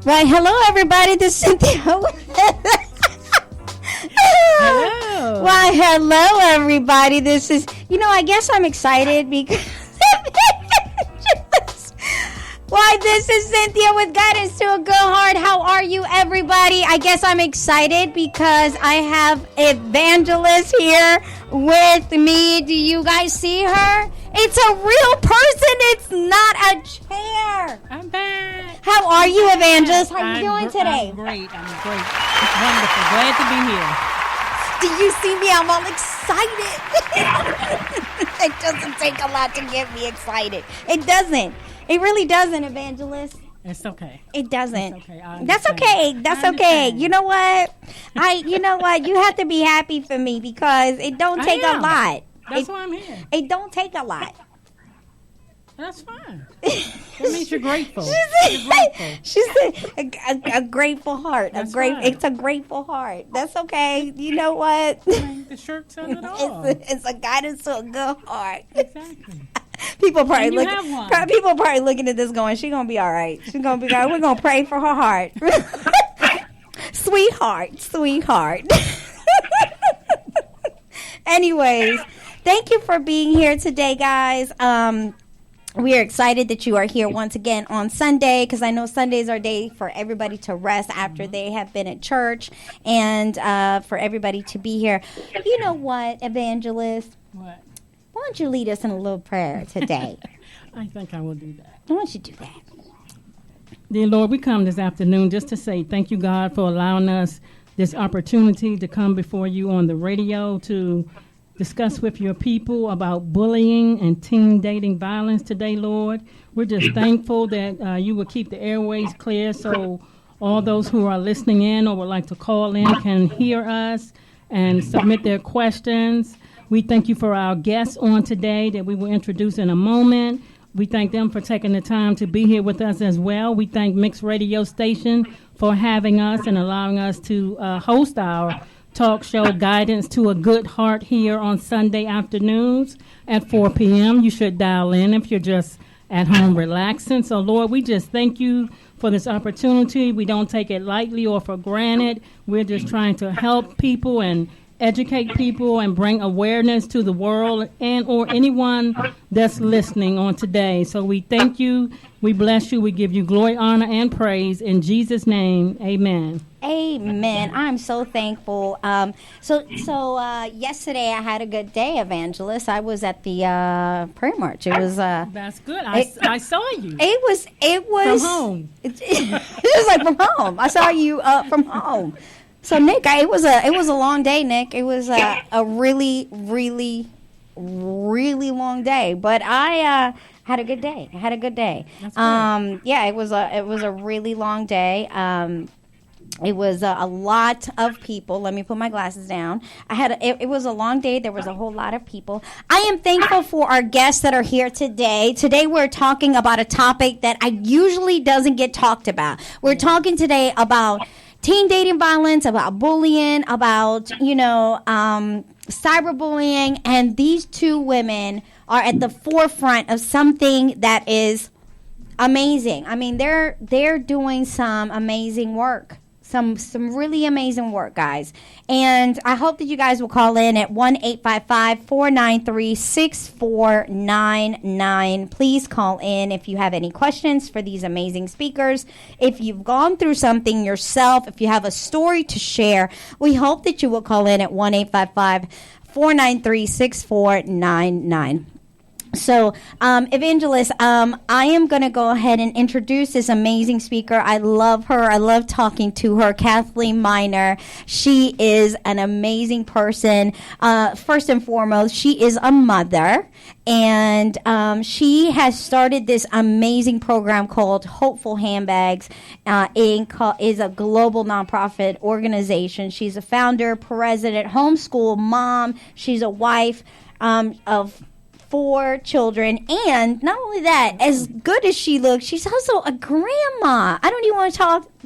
Why, hello, everybody. This is Cynthia. Hello. Why, hello, everybody. This is, I guess I'm excited because. Why, this is Cynthia with Guidance to a Good Heart. How are you, everybody? I guess I'm excited because I have Evangelist here with me. Do you guys see her? It's a real person. It's not a chair. I'm back. How are you, Evangelist? How are you doing today? I'm great. It's wonderful. Glad to be here. Do you see me? I'm all excited. It doesn't take a lot to get me excited. It doesn't. It really doesn't, Evangelist. It's okay. It doesn't. It's okay. That's okay. That's okay. You know what? You have to be happy for me because it don't take a lot. That's why I'm here. It don't take a lot. That's fine. That means you're grateful. She said a grateful heart. Right. It's a grateful heart. That's okay. You know what? The shirt says it all. It's a guidance to a good heart. Exactly. People probably looking at this going, she's gonna be all right. She's gonna be all right. We're gonna pray for her heart. Sweetheart. Anyways, thank you for being here today, guys. We are excited that you are here once again on Sunday because I know Sundays are a day for everybody to rest after they have been at church and for everybody to be here. You know what, Evangelist? What? Why don't you lead us in a little prayer today? I think I will do that. Why don't you do that? Dear Lord, we come this afternoon just to say thank you, God, for allowing us this opportunity to come before you on the radio to discuss with your people about bullying and teen dating violence today, Lord. We're just thankful that you will keep the airways clear so all those who are listening in or would like to call in can hear us and submit their questions. We thank you for our guests on today that we will introduce in a moment. We thank them for taking the time to be here with us as well. We thank Mix Radio Station for having us and allowing us to host our talk show Guidance to a Good Heart here on Sunday afternoons at 4 p.m. You should dial in if you're just at home relaxing. So, Lord, we just thank you for this opportunity. We don't take it lightly or for granted. We're just trying to help people and educate people and bring awareness to the world and or anyone that's listening on today. So we thank you. We bless you. We give you glory, honor, and praise. In Jesus' name, amen. Amen. I'm so thankful. So yesterday I had a good day, Evangelist. I was at the prayer march. It was that's good. I saw you. It was from home. It was like from home. I saw you from home. So Nick, it was a long day, Nick. It was a really, really, really long day. But I had a good day. That's good. Yeah, it was a really long day. It was a lot of people. Let me put my glasses down. It was a long day. There was a whole lot of people. I am thankful for our guests that are here today. Today we're talking about a topic that usually doesn't get talked about. We're talking today about teen dating violence, about bullying, about, cyberbullying. And these two women are at the forefront of something that is amazing. I mean, they're doing some amazing work. Some really amazing work, guys. And I hope that you guys will call in at 1-855-493-6499. Please call in if you have any questions for these amazing speakers. If you've gone through something yourself, if you have a story to share, we hope that you will call in at 1-855-493-6499. So, Evangelist, I am going to go ahead and introduce this amazing speaker. I love her. I love talking to her, Kathleen Miner. She is an amazing person. First and foremost, she is a mother, and she has started this amazing program called Hopeful Handbags. Is a global nonprofit organization. She's a founder, president, homeschool mom. She's a wife of 4 children, and not only that, as good as she looks, she's also a grandma. I don't even want to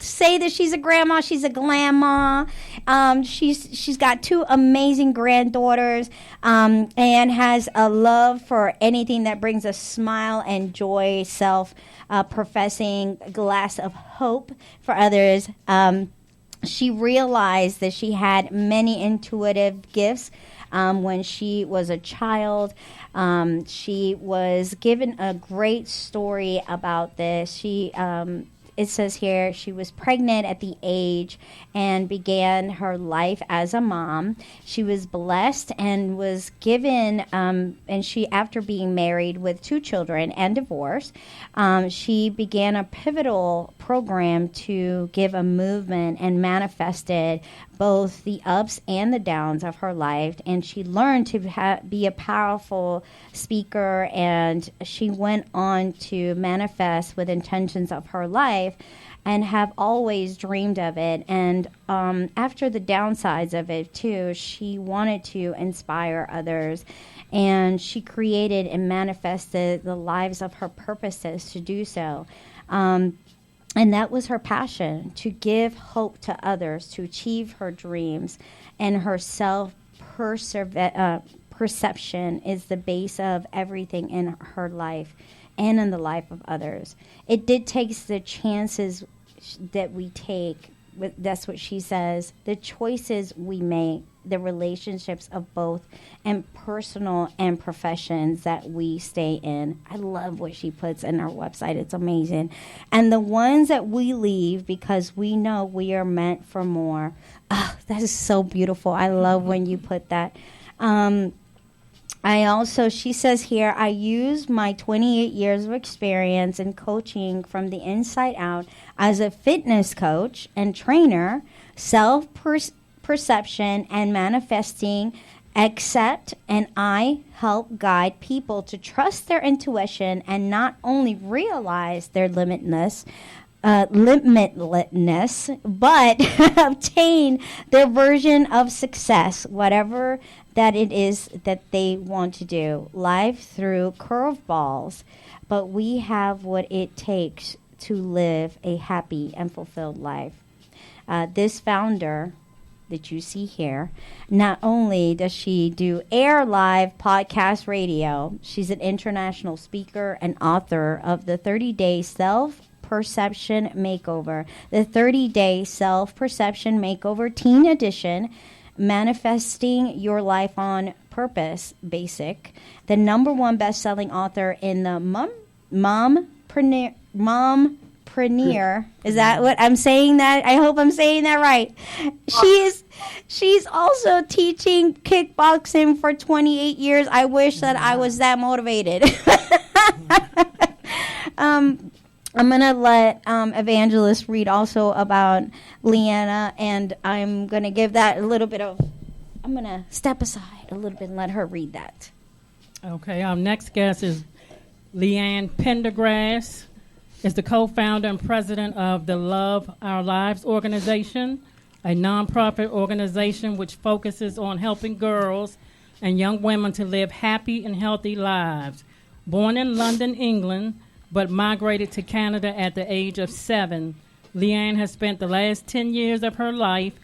say that she's a grandma. She's a glamma. She's got 2 amazing granddaughters, and has a love for anything that brings a smile and joy. Professing glass of hope for others. She realized that she had many intuitive gifts. When she was a child, she was given a great story about this. It says here she was pregnant at the age and began her life as a mom. She was blessed and was given, and she, after being married with 2 children and divorced, she began a pivotal program to give a movement and manifested both the ups and the downs of her life. And she learned to be a powerful speaker, and she went on to manifest with intentions of her life and have always dreamed of it. And after the downsides of it too, she wanted to inspire others, and she created and manifested the lives of her purposes to do so. And that was her passion, to give hope to others, to achieve her dreams. And her self-perception is the base of everything in her life and in the life of others. It did take the chances that we take. That's what she says. The choices we make, the relationships of both, and personal and professions that we stay in. I love what she puts in her website. It's amazing. And the ones that we leave because we know we are meant for more. Oh, that is so beautiful. I love when you put that. She says here, I use my 28 years of experience in coaching from the inside out as a fitness coach and trainer, self-perception and manifesting, accept, and I help guide people to trust their intuition and not only realize their limitlessness, but obtain their version of success, whatever that it is that they want to do. Life through curveballs, but we have what it takes to live a happy and fulfilled life. This founder that you see here, not only does she do air live podcast radio, she's an international speaker and author of the 30-Day Self-Perception Makeover, the 30-Day Self-Perception Makeover Teen Edition, Manifesting Your Life on Purpose Basic, the #1 best-selling author in the Mompreneur. Is that what I'm saying? That I hope I'm saying that right. She's also teaching kickboxing for 28 years. I wish that I was that motivated. I'm going to let Evangelist read also about Leanna, and I'm going to give that a little bit of, I'm going to step aside a little bit and let her read that. Okay, our next guest is Leanne Pendergrass, is the co-founder and president of the Love Our Lives organization, a nonprofit organization which focuses on helping girls and young women to live happy and healthy lives. Born in London, England, but migrated to Canada at the age of 7, Leanne has spent the last 10 years of her life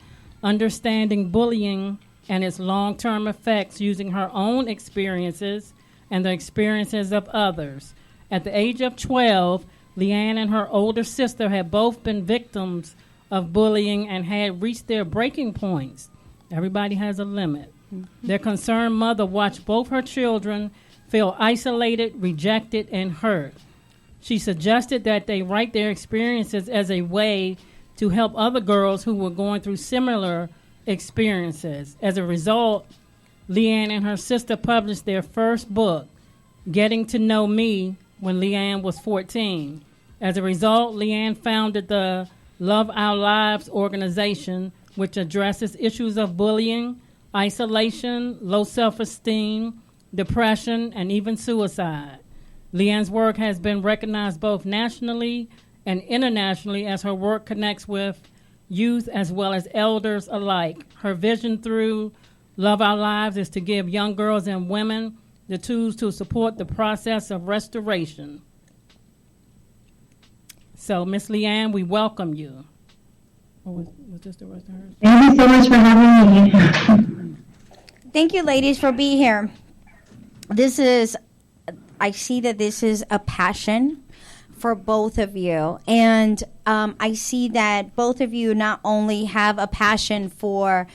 understanding bullying and its long-term effects using her own experiences and the experiences of others. At the age of 12, Leanne and her older sister had both been victims of bullying and had reached their breaking points. Everybody has a limit. Mm-hmm. Their concerned mother watched both her children feel isolated, rejected, and hurt. She suggested that they write their experiences as a way to help other girls who were going through similar experiences. As a result, Leanne and her sister published their first book, Getting to Know Me, when Leanne was 14. As a result, Leanne founded the Love Our Lives organization, which addresses issues of bullying, isolation, low self-esteem, depression, and even suicide. Leanne's work has been recognized both nationally and internationally as her work connects with youth as well as elders alike. Her vision through Love Our Lives is to give young girls and women the tools to support the process of restoration. So, Miss Leanne, we welcome you. Or was this the rest of hers? Thank you so much for having me. Thank you, ladies, for being here. I see that this is a passion for both of you. And I see that both of you not only have a passion for,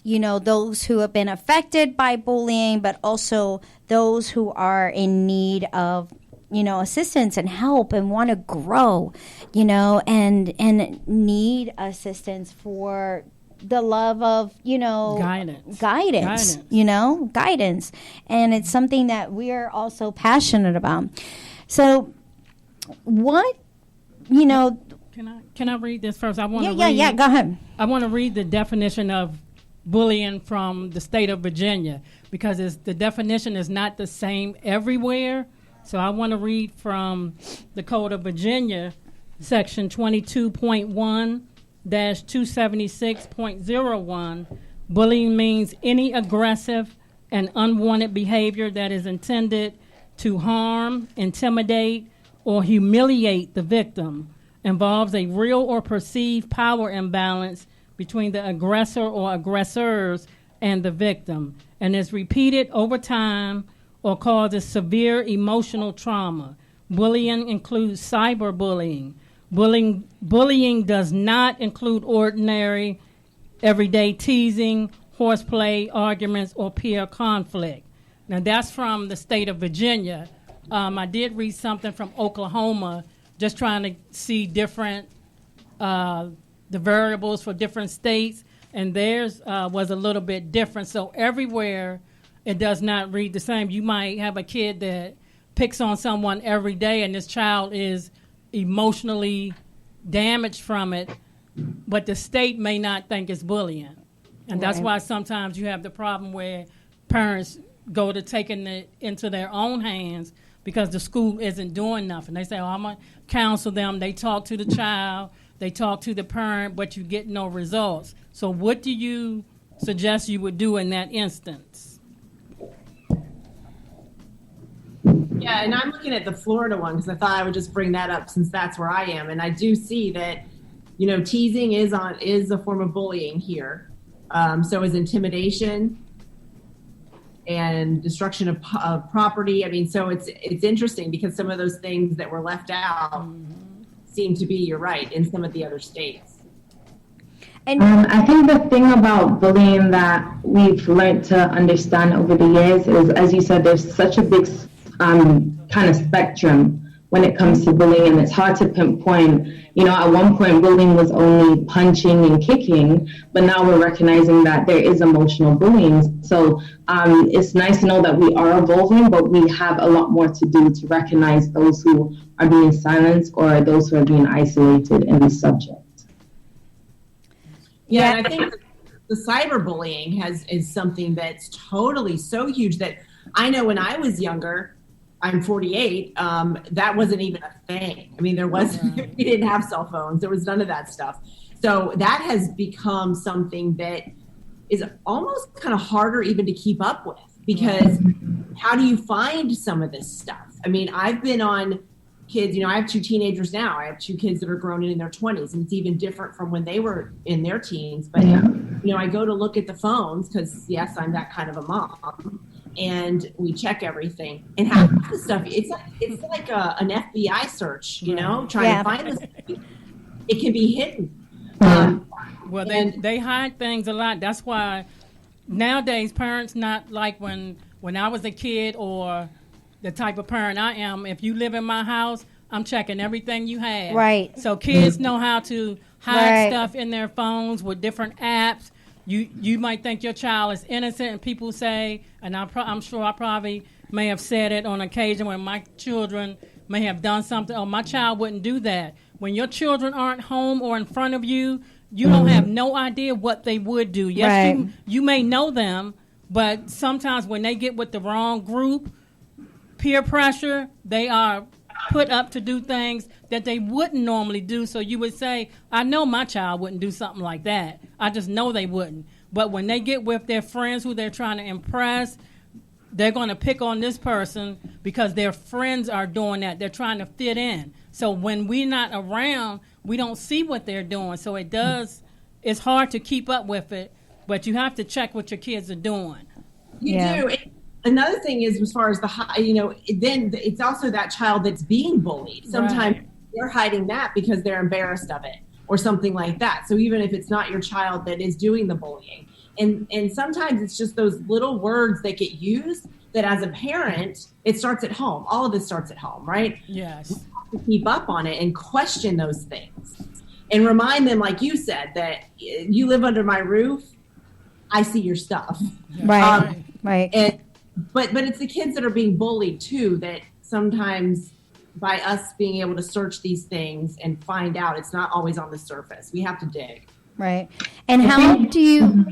those who have been affected by bullying, but also those who are in need of, assistance and help and want to grow, and need assistance for the love of, guidance. And it's something that we're also passionate about. So what, Can I read this first? I want to go ahead. I want to read the definition of bullying from the state of Virginia, because the definition is not the same everywhere. So I want to read from the Code of Virginia, section 22.1-276.01. Bullying means any aggressive and unwanted behavior that is intended to harm, intimidate, or humiliate the victim, involves a real or perceived power imbalance between the aggressor or aggressors and the victim, and is repeated over time or causes severe emotional trauma. Bullying includes cyberbullying. Bullying does not include ordinary, everyday teasing, horseplay, arguments, or peer conflict. Now, that's from the state of Virginia. I did read something from Oklahoma, just trying to see different the variables for different states, and theirs was a little bit different. So everywhere it does not read the same. You might have a kid that picks on someone every day, and this child is emotionally damaged from it, but the state may not think it's bullying. And that's why sometimes you have the problem where parents go to taking it into their own hands because the school isn't doing nothing. They say, I'm going to counsel them. They talk to the child. They talk to the parent, but you get no results. So what do you suggest you would do in that instance? Yeah, and I'm looking at the Florida one because I thought I would just bring that up since that's where I am. And I do see that, teasing is a form of bullying here. So is intimidation and destruction of property. I mean, so it's interesting because some of those things that were left out seem to be, you're right, in some of the other states. And I think the thing about bullying that we've learned to understand over the years is, as you said, there's such a big kind of spectrum when it comes to bullying, and it's hard to pinpoint. At one point bullying was only punching and kicking, but now we're recognizing that there is emotional bullying. So it's nice to know that we are evolving, but we have a lot more to do to recognize those who are being silenced or those who are being isolated in this subject. Yeah, and I think the cyberbullying is something that's totally so huge that I know when I was younger, I'm 48, that wasn't even a thing. I mean, we didn't have cell phones. There was none of that stuff. So that has become something that is almost kind of harder even to keep up with, because how do you find some of this stuff? I mean, I've been on kids, I have two teenagers now. I have two kids that are grown in their 20s, and it's even different from when they were in their teens. But, I go to look at the phones because, yes, I'm that kind of a mom. And we check everything, and half the stuff it's like an FBI search, trying to find this. It can be hidden. Well, they hide things a lot. That's why nowadays parents, not like when I was a kid or the type of parent I am. If you live in my house, I'm checking everything you have. Right. So kids know how to hide stuff in their phones with different apps. You might think your child is innocent, and people say, and I'm sure I probably may have said it on occasion when my children may have done something. Oh, my child wouldn't do that. When your children aren't home or in front of you, you don't have no idea what they would do. Yes, you may know them, but sometimes when they get with the wrong group, peer pressure, they are put up to do things that they wouldn't normally do. So you would say, I know my child wouldn't do something like that. I just know they wouldn't. But when they get with their friends who they're trying to impress, they're going to pick on this person because their friends are doing that. They're trying to fit in. So when we're not around, we don't see what they're doing. So it does it's hard to keep up with it, but you have to check what your kids are doing. You do. Another thing is, as far as then it's also that child that's being bullied. Sometimes they're hiding that because they're embarrassed of it or something like that. So even if it's not your child that is doing the bullying, and sometimes it's just those little words that get used that as a parent, it starts at home. All of this starts at home, right? Yes. We have to keep up on it and question those things and remind them, like you said, that you live under my roof. I see your stuff. Right. Right. But it's the kids that are being bullied too, that sometimes by us being able to search these things and find out, it's not always on the surface. We have to dig. Right. And how do you,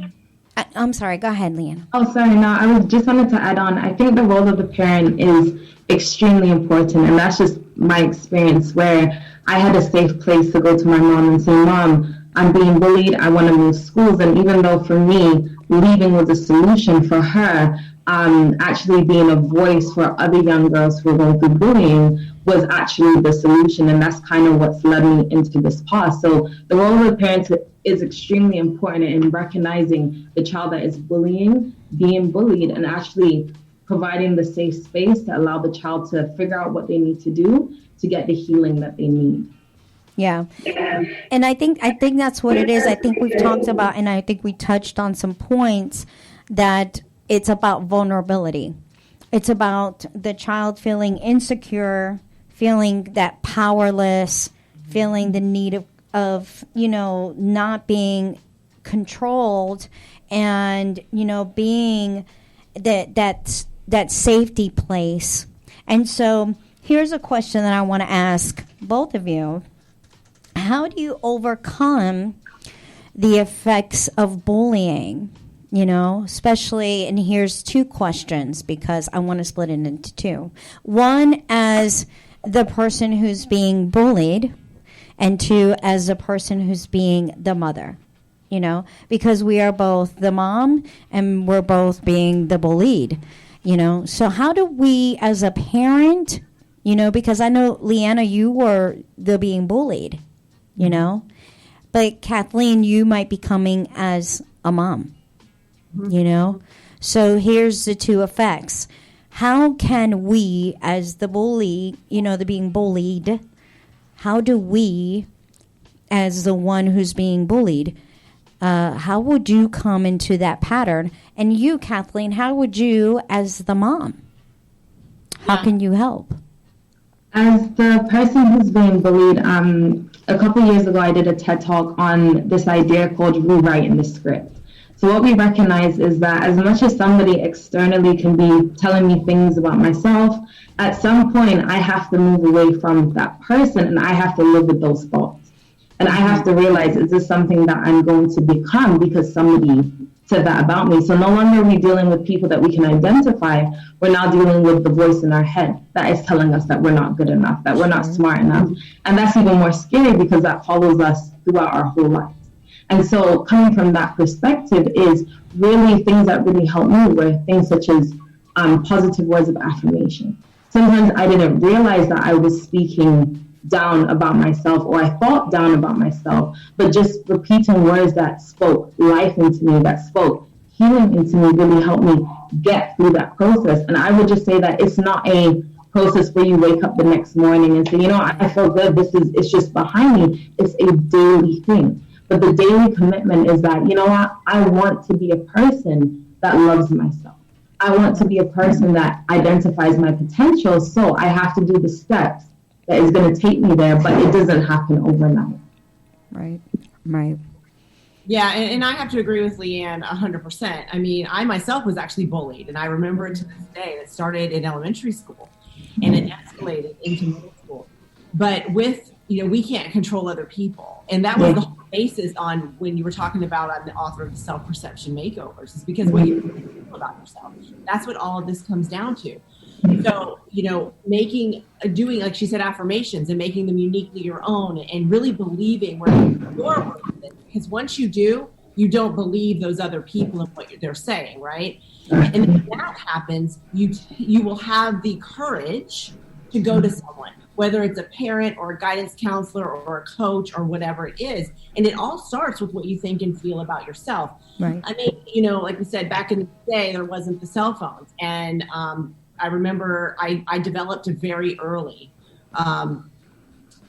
I'm sorry, go ahead, Leanna. Oh, sorry, no, I was just wanted to add on. I think the role of the parent is extremely important, and that's just my experience where I had a safe place to go to my mom and say, Mom, I'm being bullied, I want to move schools. And even though for me, leaving was a solution, for her, actually being a voice for other young girls who are going through bullying was actually the solution. And that's kind of what's led me into this path. So the role of the parents is extremely important in recognizing the child that is being bullied, and actually providing the safe space to allow the child to figure out what they need to do to get the healing that they need. Yeah. And I think that's what it is. I think we've talked about, and I think we touched on some points, that it's about vulnerability. It's about the child feeling insecure, feeling that powerless, feeling the need of not being controlled, and, being that safety place. And so here's a question that I want to ask both of you. How do you overcome the effects of bullying? Especially, and here's two questions because I want to split it into two. One, as the person who's being bullied, and two, as the person who's being the mother, because we are both the mom and we're both being the bullied, So how do we as a parent, because I know, Leanna, you were the being bullied, but Kathleen, you might be coming as a mom. So here's the two effects. How can we, as the bully, the being bullied, how do we, as the one who's being bullied, how would you come into that pattern? And you, Kathleen, how would you, as the mom, how can you help? As the person who's being bullied, a couple years ago, I did a TED Talk on this idea called rewriting the script. So what we recognize is that as much as somebody externally can be telling me things about myself, at some point I have to move away from that person, and I have to live with those thoughts. And I have to realize, is this something that I'm going to become because somebody said that about me? So no longer are we dealing with people that we can identify. We're now dealing with the voice in our head that is telling us that we're not good enough, that we're not smart enough. And that's even more scary because that follows us throughout our whole life. And so coming from that perspective is really things that really help me were things such as positive words of affirmation. Sometimes I didn't realize that I was speaking down about myself, or I thought down about myself, but just repeating words that spoke life into me, that spoke healing into me, really helped me get through that process. And I would just say that it's not a process where you wake up the next morning and say, I feel good, it's just behind me. It's a daily thing. But the daily commitment is that, I want to be a person that loves myself. I want to be a person that identifies my potential. So I have to do the steps that is going to take me there, but it doesn't happen overnight. Right. Yeah, and I have to agree with Leanne 100%. I mean, I myself was actually bullied, and I remember it to this day. It started in elementary school, and it escalated into middle school. But with, we can't control other people. And that was the whole basis on when you were talking about, I'm the author of the Self-Perception Makeovers, is because what you feel about yourself. That's what all of this comes down to. So, doing, like she said, affirmations and making them uniquely your own, and really believing where you're worth it. Because once you do, you don't believe those other people and what they're saying, right? And if that happens, you will have the courage to go to someone whether it's a parent or a guidance counselor or a coach or whatever it is. And it all starts with what you think and feel about yourself. Right. I mean, you know, like we said, back in the day, there wasn't the cell phones. And I remember I developed it very early.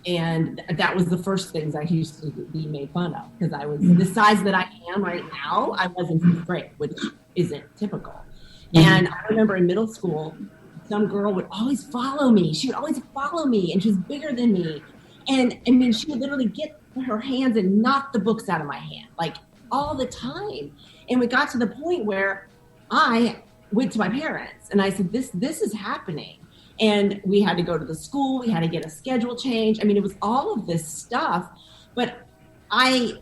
And that was the first things I used to be made fun of, because I was the size that I am right now. I was in fifth grade, which isn't typical. And I remember in middle school, some girl would always follow me. She would always follow me, and she was bigger than me. And I mean, she would literally get her hands and knock the books out of my hand, like all the time. And we got to the point where I went to my parents and I said, this is happening. And we had to go to the school. We had to get a schedule change. I mean, it was all of this stuff. But I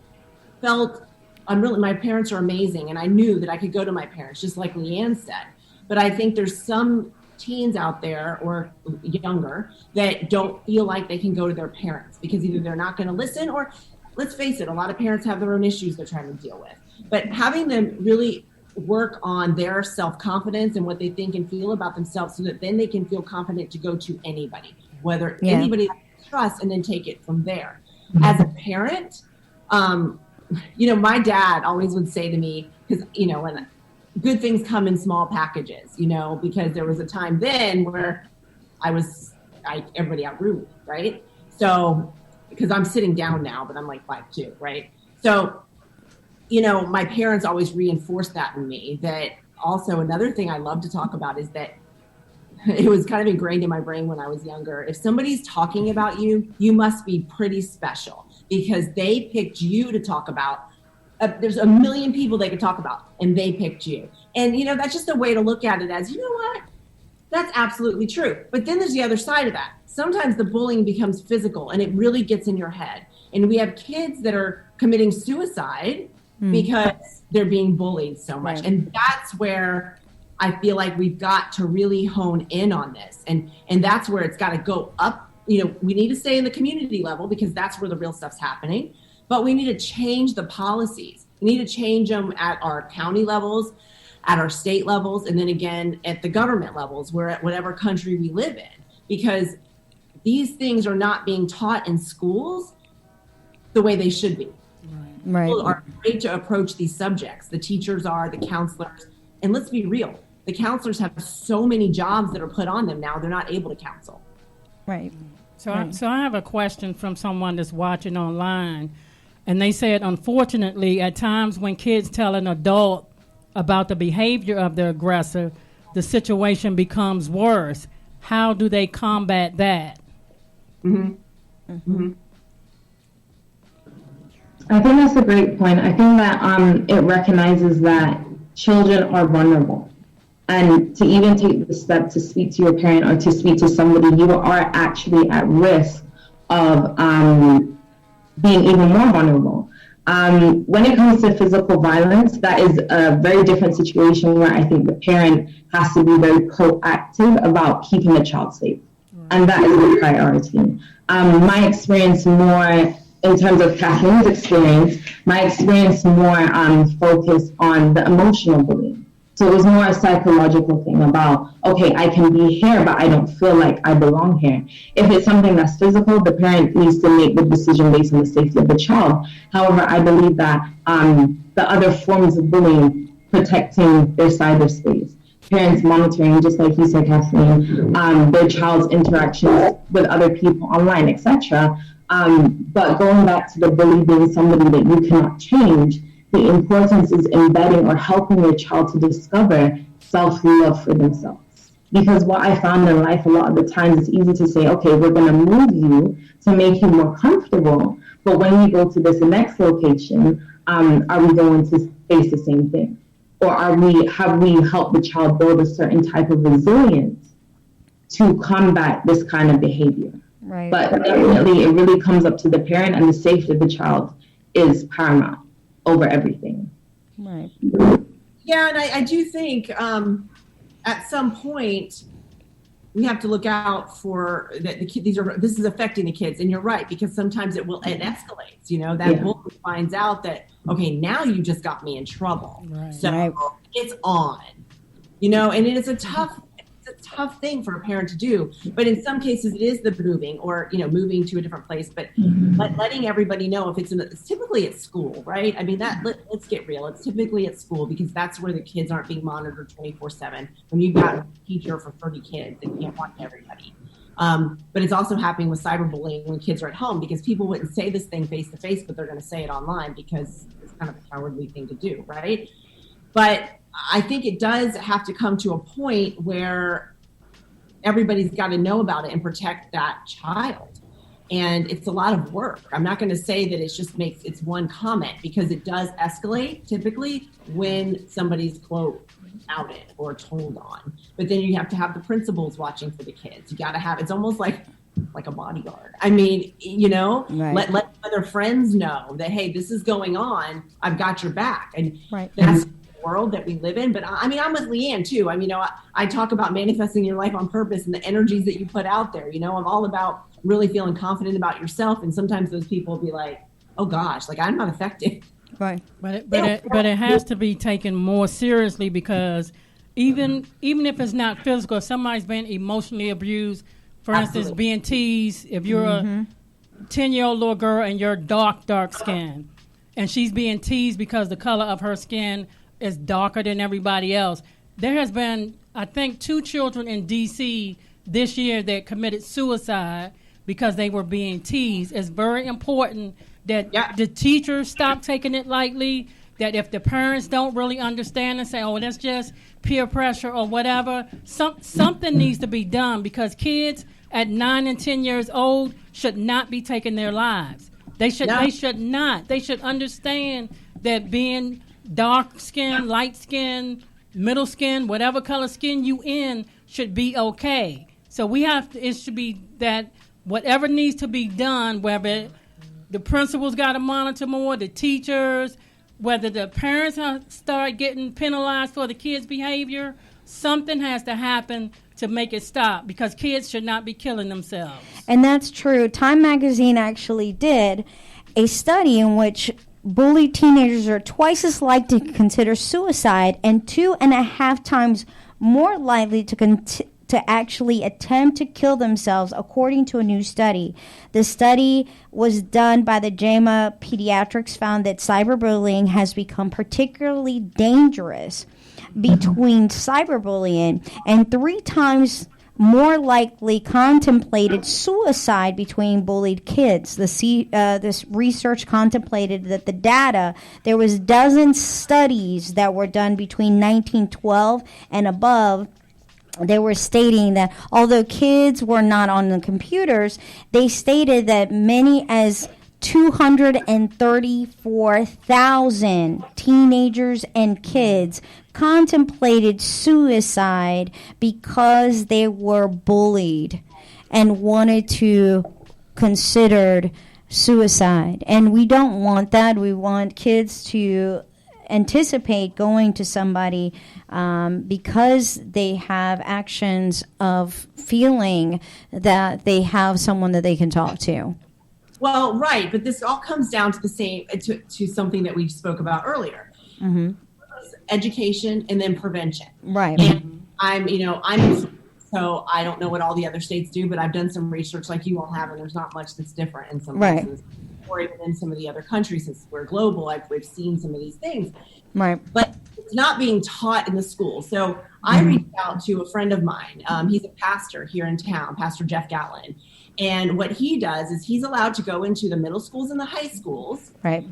felt my parents are amazing. And I knew that I could go to my parents, just like Leanne said. But I think there's some teens out there or younger that don't feel like they can go to their parents because either they're not going to listen, or let's face it, a lot of parents have their own issues they're trying to deal with. But having them really work on their self-confidence and what they think and feel about themselves, so that then they can feel confident to go to anybody, whether anybody they trust, and then take it from there. As a parent, you know, my dad always would say to me, because, you know, when good things come in small packages, you know, because there was a time then where everybody outgrew me, right? So, because I'm sitting down now, but I'm like 5'2", right? So, you know, my parents always reinforced that in me. That also another thing I love to talk about is that it was kind of ingrained in my brain when I was younger. If somebody's talking about you, you must be pretty special because they picked you to talk about. There's a million people they could talk about, and they picked you. And, you know, that's just a way to look at it as, you know what? That's absolutely true. But then there's the other side of that. Sometimes the bullying becomes physical, and it really gets in your head. And we have kids that are committing suicide because they're being bullied so much. Right. And that's where I feel like we've got to really hone in on this. And that's where it's got to go up. You know, we need to stay in the community level because that's where the real stuff's happening. But we need to change the policies. We need to change them at our county levels, at our state levels, and then again at the government levels, where at whatever country we live in. Because these things are not being taught in schools the way they should be. Right. People are afraid to approach these subjects. The teachers are, the counselors. And let's be real. The counselors have so many jobs that are put on them now, they're not able to counsel. Right. So I have a question from someone that's watching online. And they said, unfortunately, at times when kids tell an adult about the behavior of their aggressor, the situation becomes worse. How do they combat that? I think that's a great point. I think that it recognizes that children are vulnerable. And to even take the step to speak to your parent or to speak to somebody, you are actually at risk of being even more vulnerable. When it comes to physical violence, that is a very different situation where I think the parent has to be very proactive about keeping the child safe. And that is the priority. My experience more, in terms of Kathleen's experience, my experience more focused on the emotional bullying. So it was more a psychological thing about, okay, I can be here, but I don't feel like I belong here. If it's something that's physical, the parent needs to make the decision based on the safety of the child. However, I believe that the other forms of bullying, protecting their cyberspace, parents monitoring, just like you said, Kathleen, their child's interactions with other people online, etc. But going back to the bully being somebody that you cannot change, the importance is embedding or helping your child to discover self-love for themselves. Because what I found in life a lot of the times, it's easy to say, okay, we're going to move you to make you more comfortable. But when we go to this next location, are we going to face the same thing? Or have we helped the child build a certain type of resilience to combat this kind of behavior? Right. But definitely it really comes up to the parent, and the safety of the child is paramount over everything. Right. Yeah, and I do think at some point we have to look out for that. This is affecting the kids, and you're right, because sometimes it escalates. You know, that bully finds out that, okay, now you just got me in trouble, so it's on. You know, and it's a tough tough thing for a parent to do. But in some cases, it is the moving or, moving to a different place. But letting everybody know if it's typically at school, right? I mean, let's get real. It's typically at school because that's where the kids aren't being monitored 24/7. When you've got a teacher for 30 kids, they can't watch everybody. But it's also happening with cyberbullying when kids are at home because people wouldn't say this thing face to face, but they're going to say it online because it's kind of a cowardly thing to do, right? But I think it does have to come to a point where everybody's got to know about it and protect that child. And it's a lot of work. I'm not going to say that it's one comment because it does escalate typically when somebody's quote outed or told on. But then you have to have the principals watching for the kids. You got to have, it's almost like a bodyguard. I mean, right. let other friends know that, hey, this is going on. I've got your back. And right. That's world that we live in. But I mean, I'm with Leanne too. I mean, I talk about manifesting your life on purpose and the energies that you put out there. I'm all about really feeling confident about yourself. And sometimes those people will be like, oh gosh, like I'm not effective. Right. But it has to be taken more seriously because even if it's not physical, if somebody's been emotionally abused, for instance, being teased, if you're a 10-year-old little girl and you're dark skin and she's being teased because the color of her skin is darker than everybody else. There has been, I think, 2 children in D.C. this year that committed suicide because they were being teased. It's very important that the teachers stop taking it lightly, that if the parents don't really understand and say, oh, that's just peer pressure or whatever, something needs to be done because kids at 9 and 10 years old should not be taking their lives. They should not. They should understand that being dark skin, light skin, middle skin, whatever color skin you in should be okay. So it should be that whatever needs to be done, whether the principals got to monitor more, the teachers, whether the parents start getting penalized for the kids' behavior, something has to happen to make it stop because kids should not be killing themselves. And that's true. Time Magazine actually did a study in which bullied teenagers are twice as likely to consider suicide and 2.5 times more likely to actually attempt to kill themselves, according to a new study. The study was done by the JAMA Pediatrics, found that cyberbullying has become particularly dangerous between cyberbullying and 3 times more likely contemplated suicide between bullied kids. This research contemplated that there was dozens studies that were done between 1912 and above. They were stating that although kids were not on the computers, they stated that many as 234,000 teenagers and kids contemplated suicide because they were bullied and wanted to consider suicide. And we don't want that. We want kids to anticipate going to somebody because they have actions of feeling that they have someone that they can talk to. Well, right, but this all comes down to the same to something that we spoke about earlier: education and then prevention. Right. And I'm so I don't know what all the other states do, but I've done some research like you all have, and there's not much that's different in some places, or even in some of the other countries. Since we're global, we've seen some of these things. Right. But it's not being taught in the school. So I reached out to a friend of mine. He's a pastor here in town, Pastor Jeff Gatlin. And what he does is he's allowed to go into the middle schools and the high schools, right,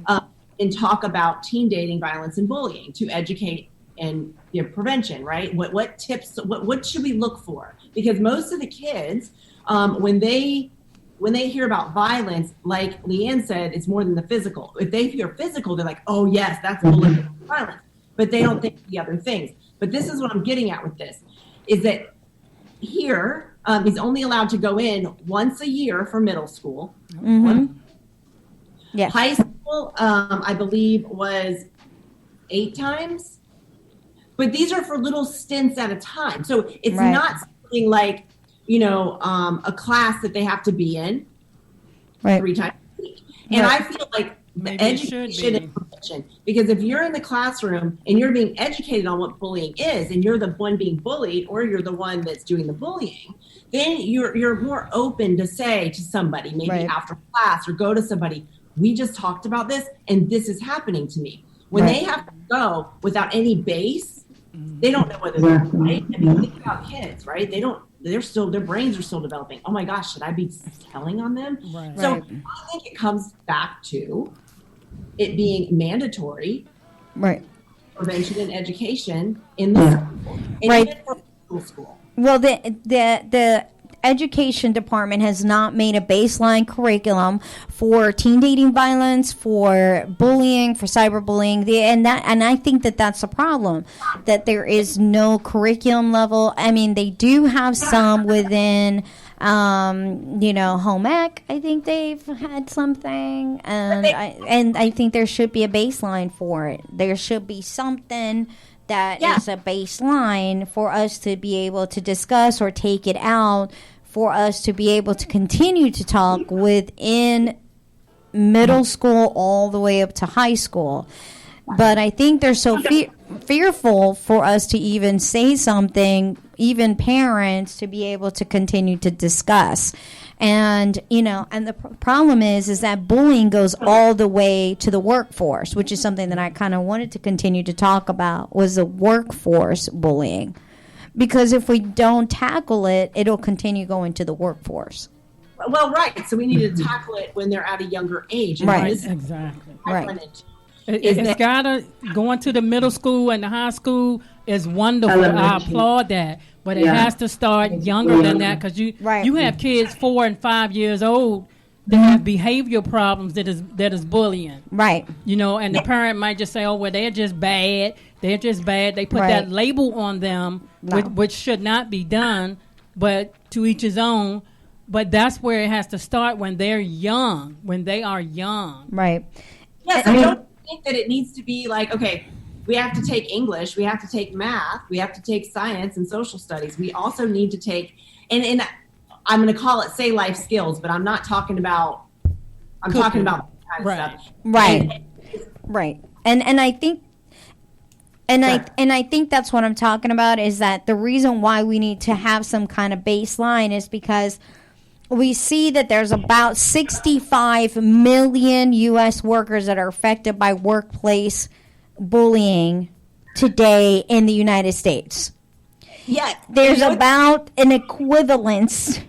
and talk about teen dating, violence, and bullying to educate and give prevention. Right? What tips? What should we look for? Because most of the kids, when they hear about violence, like Leanne said, it's more than the physical. If they hear physical, they're like, "Oh yes, that's bullying and violence," but they don't think the other things. But this is what I'm getting at with this: is that here. He's only allowed to go in once a year for middle school. Yeah. High school, I believe, was 8 times. But these are for little stints at a time. So it's not something like, a class that they have to be in 3 times a week. And I feel like Maybe it should education be. and prevention. Because if you're in the classroom and you're being educated on what bullying is, and you're the one being bullied, or you're the one that's doing the bullying, then you're more open to say to somebody, maybe Right. after class, or go to somebody, we just talked about this and this is happening to me. When Right. they have to go without any base, they don't know whether they're right. I mean, think about kids, right? Their brains are still developing. Oh my gosh, should I be telling on them? Right. So Right. I think it comes back to it being mandatory Right. prevention and education in the school, and Right. even for middle school. Well, the education department has not made a baseline curriculum for teen dating violence, for bullying, for cyberbullying, and I think that that's a problem. That there is no curriculum level. I mean, they do have some within, home ec. I think they've had something, and I think there should be a baseline for it. There should be something that is a baseline for us to be able to discuss or take it out, for us to be able to continue to talk within middle school all the way up to high school. But I think they're so fearful for us to even say something, even parents, to be able to continue to discuss. And, and the problem is that bullying goes all the way to the workforce, which is something that I kind of wanted to continue to talk about, was the workforce bullying. Because if we don't tackle it, it'll continue going to the workforce. Well, right. So we need to tackle it when they're at a younger age. And Right. this is Exactly. I Right. run into. It's gotta going to the middle school and the high school is wonderful. I Elementary. applaud that, but it Yeah. has to start younger than that, because Right. you have kids 4 and 5 years old that have behavioral problems that is bullying. Right. And the parent might just say, "Oh, well, they're just bad. They're just bad." They put Right. that label on them, No. which should not be done. But to each his own. But that's where it has to start, when they're young, when they are young. Right. Yes, I don't think that it needs to be like, okay, we have to take English, we have to take math, we have to take science and social studies. We also need to take, and I'm going to call it, say, life skills, but I'm not talking about, I'm talking about that kind of Right. stuff. Right. Right. And I think I think that's what I'm talking about, is that the reason why we need to have some kind of baseline is because we see that there's about 65 million U.S. workers that are affected by workplace bullying today in the United States. Yeah. There's about an equivalence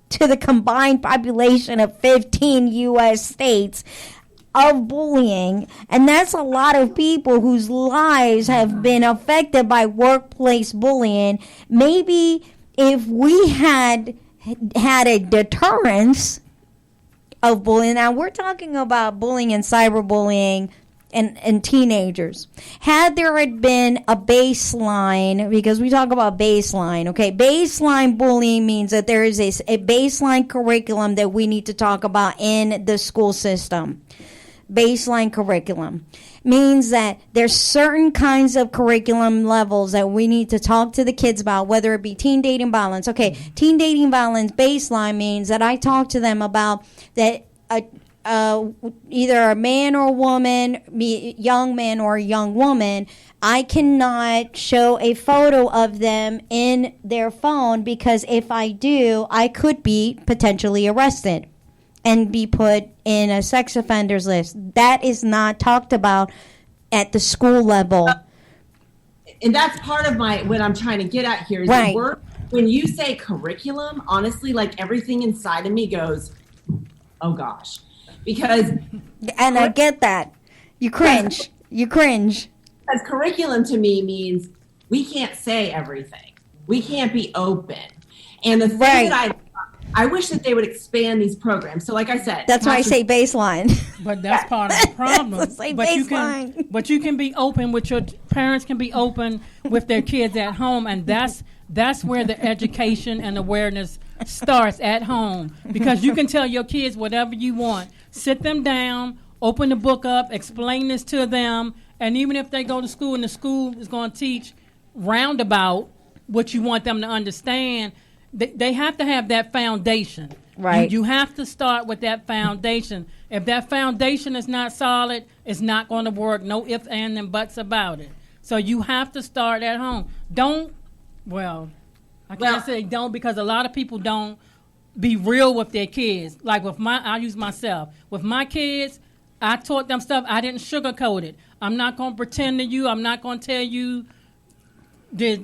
to the combined population of 15 U.S. states of bullying, and that's a lot of people whose lives have been affected by workplace bullying. Maybe if we had a deterrence of bullying, now we're talking about bullying and cyberbullying and teenagers. Had there had been a baseline, because we talk about baseline, okay? Baseline bullying means that there is a baseline curriculum that we need to talk about in the school system. Baseline curriculum means that there's certain kinds of curriculum levels that we need to talk to the kids about, whether it be teen dating violence. Okay, teen dating violence baseline means that I talk to them about that either a man or a woman, young man or a young woman, I cannot show a photo of them in their phone, because if I do, I could be potentially arrested and be put in a sex offenders list. That is not talked about at the school level. And that's part of what I'm trying to get at here is Right. that when you say curriculum, honestly, like everything inside of me goes, oh gosh, because And I get that. You cringe. You cringe. because curriculum to me means we can't say everything. We can't be open. And the thing Right. that I wish that they would expand these programs. So like I said, That's why I say baseline. But that's part of the problem. Let's say but baseline. you can be open with your parents, can be open with their kids at home, and that's where the education and awareness starts, at home, because you can tell your kids whatever you want. Sit them down, open the book up, explain this to them, and even if they go to school and the school is going to teach roundabout what you want them to understand, they have to have that foundation. Right. You have to start with that foundation. If that foundation is not solid, it's not going to work. No ifs, ands, and buts about it. So you have to start at home. I can't say don't, because a lot of people don't be real with their kids. Like I'll use myself. With my kids, I taught them stuff. I didn't sugarcoat it. I'm not going to pretend to you. I'm not going to tell you that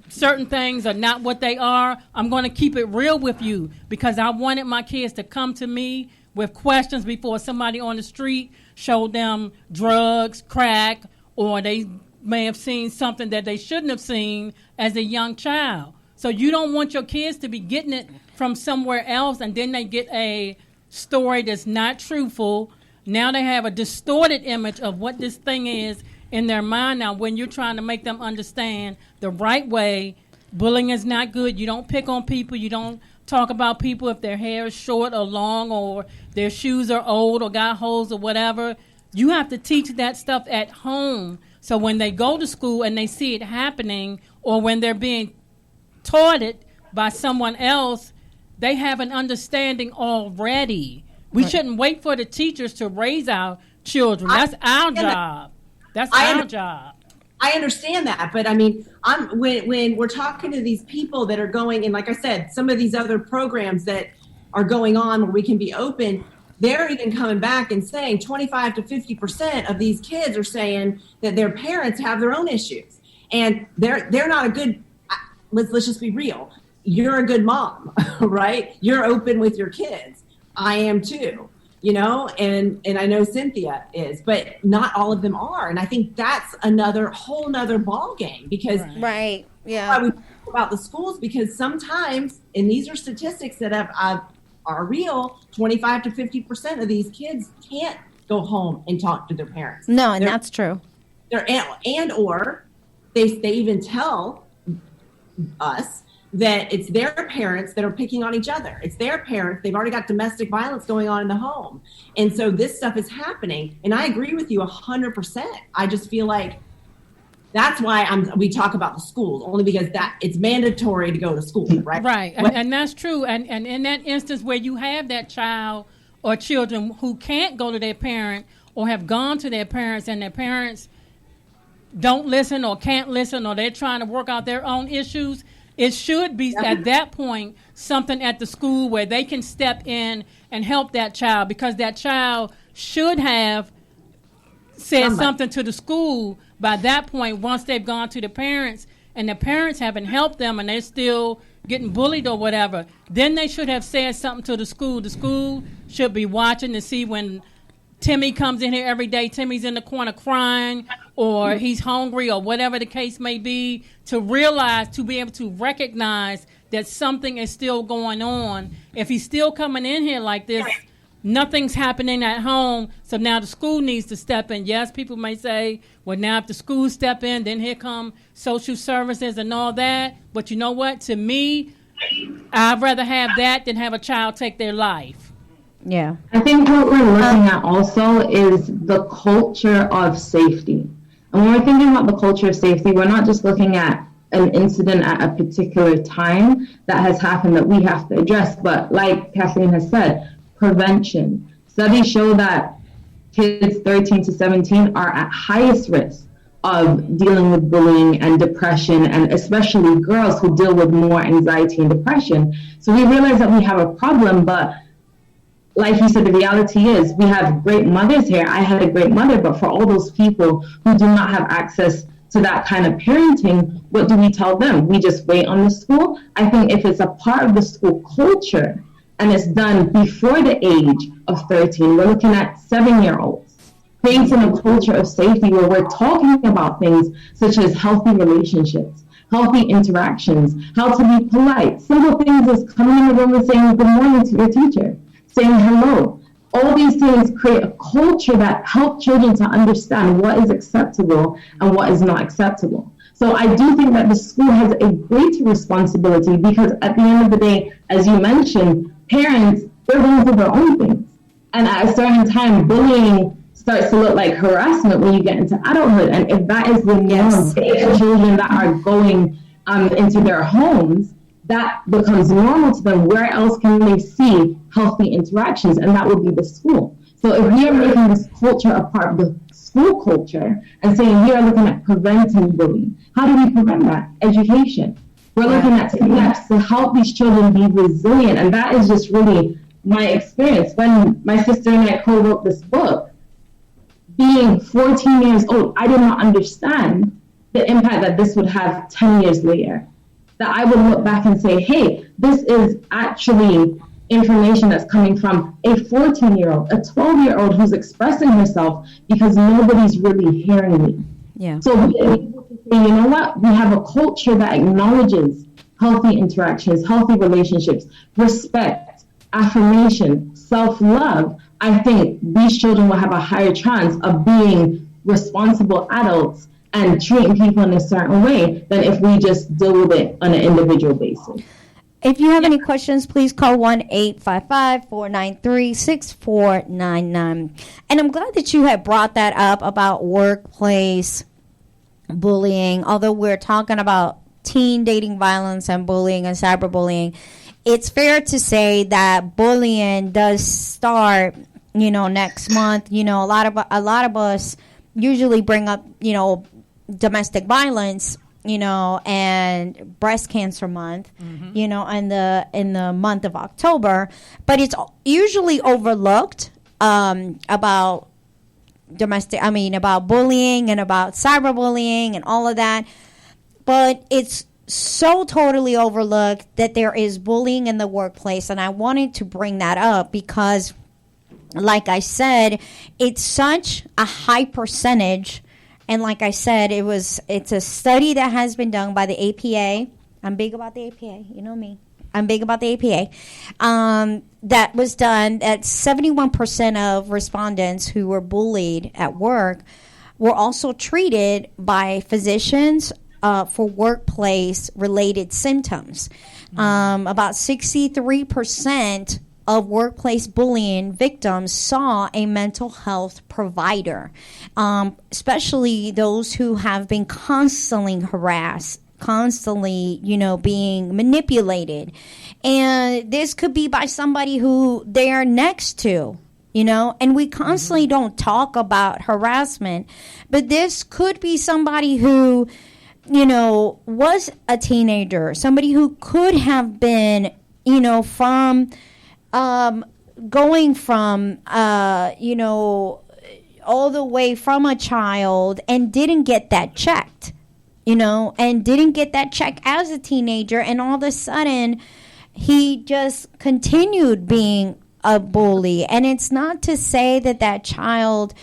certain things are not what they are. I'm going to keep it real with you, because I wanted my kids to come to me with questions before somebody on the street showed them drugs, crack, or they may have seen something that they shouldn't have seen as a young child. So you don't want your kids to be getting it from somewhere else, and then they get a story that's not truthful. Now they have a distorted image of what this thing is in their mind. Now, when you're trying to make them understand the right way, bullying is not good. You don't pick on people. You don't talk about people if their hair is short or long, or their shoes are old or got holes or whatever. You have to teach that stuff at home, so when they go to school and they see it happening, or when they're being taught it by someone else, they have an understanding already. We shouldn't wait for the teachers to raise our children. That's our job. That's our job. I understand that, but I mean, when we're talking to these people that are going, and like I said, some of these other programs that are going on where we can be open, they're even coming back and saying 25 to 50% of these kids are saying that their parents have their own issues, and they're not a good. Let's just be real. You're a good mom, right? You're open with your kids. I am too. And I know Cynthia is, but not all of them are. And I think that's whole nother ball game, because right. Yeah. Why we talk about the schools, because sometimes, and these are statistics that are real, 25 to 50% of these kids can't go home and talk to their parents. No, and that's true. Or they even tell us that it's their parents that are picking on each other. It's their parents. They've already got domestic violence going on in the home. And so this stuff is happening. And I agree with you 100%. I just feel like that's why we talk about the schools, only because it's mandatory to go to school, right? Right. And that's true. And in that instance where you have that child or children who can't go to their parent, or have gone to their parents, and their parents don't listen or can't listen, or they're trying to work out their own issues, it should be at that point something at the school where they can step in and help that child, because that child should have said something to the school by that point. Once they've gone to the parents and the parents haven't helped them and they're still getting bullied or whatever, then they should have said something to the school. The school should be watching to see when Timmy comes in here every day, Timmy's in the corner crying, or he's hungry, or whatever the case may be, to be able to recognize that something is still going on. If he's still coming in here like this, nothing's happening at home, so now the school needs to step in. Yes, people may say, well, now if the school step in, then here come social services and all that. But you know what? To me, I'd rather have that than have a child take their life. Yeah. I think what we're looking at also is the culture of safety. And when we're thinking about the culture of safety, we're not just looking at an incident at a particular time that has happened that we have to address, but like Kathleen has said, prevention. Studies show that kids 13 to 17 are at highest risk of dealing with bullying and depression, and especially girls who deal with more anxiety and depression. So we realize that we have a problem, but like you said, the reality is we have great mothers here. I had a great mother, but for all those people who do not have access to that kind of parenting, what do we tell them? We just wait on the school? I think if it's a part of the school culture and it's done before the age of 13, we're looking at 7-year-olds, creating a culture of safety where we're talking about things such as healthy relationships, healthy interactions, how to be polite. Simple things as coming in the room and saying good morning to your teacher, saying hello. All these things create a culture that help children to understand what is acceptable and what is not acceptable. So I do think that the school has a greater responsibility, because at the end of the day, as you mentioned, parents, they're going through their own things. And at a certain time, bullying starts to look like harassment when you get into adulthood. And if that is the norm for children that are going into their homes, that becomes normal to them, where else can they see healthy interactions? And that would be the school. So if we are making this culture a part of the school culture and saying we are looking at preventing bullying, how do we prevent that? Education. We're looking at steps to help these children be resilient. And that is just really my experience. When my sister and I co-wrote this book, being 14 years old, I did not understand the impact that this would have 10 years later. That I would look back and say, hey, this is actually information that's coming from a 14-year-old, a 12-year-old who's expressing herself because nobody's really hearing me. Yeah. So you know what? We have a culture that acknowledges healthy interactions, healthy relationships, respect, affirmation, self-love. I think these children will have a higher chance of being responsible adults and treating people in a certain way than if we just deal with it on an individual basis. If you have any questions, please call 1-855-493-6499. And I'm glad that you had brought that up about workplace bullying. Although we're talking about teen dating violence and bullying and cyberbullying, it's fair to say that bullying does start, next month. A lot of us usually bring up, domestic violence, and breast cancer month, in the month of October, but it's usually overlooked about bullying and about cyberbullying and all of that. But it's so totally overlooked that there is bullying in the workplace, and I wanted to bring that up because, like I said, it's such a high percentage. And like I said, it's a study that has been done by the APA. I'm big about the APA. You know me. I'm big about the APA. That was done at 71% of respondents who were bullied at work were also treated by physicians for workplace-related symptoms. About 63% of workplace bullying victims saw a mental health provider, especially those who have been constantly harassed, constantly, being manipulated. And this could be by somebody who they are next to, and we constantly don't talk about harassment, but this could be somebody who, was a teenager, somebody who could have been, from going from, all the way from a child and didn't get that checked, and didn't get that check as a teenager. And all of a sudden, he just continued being a bully. And it's not to say that that child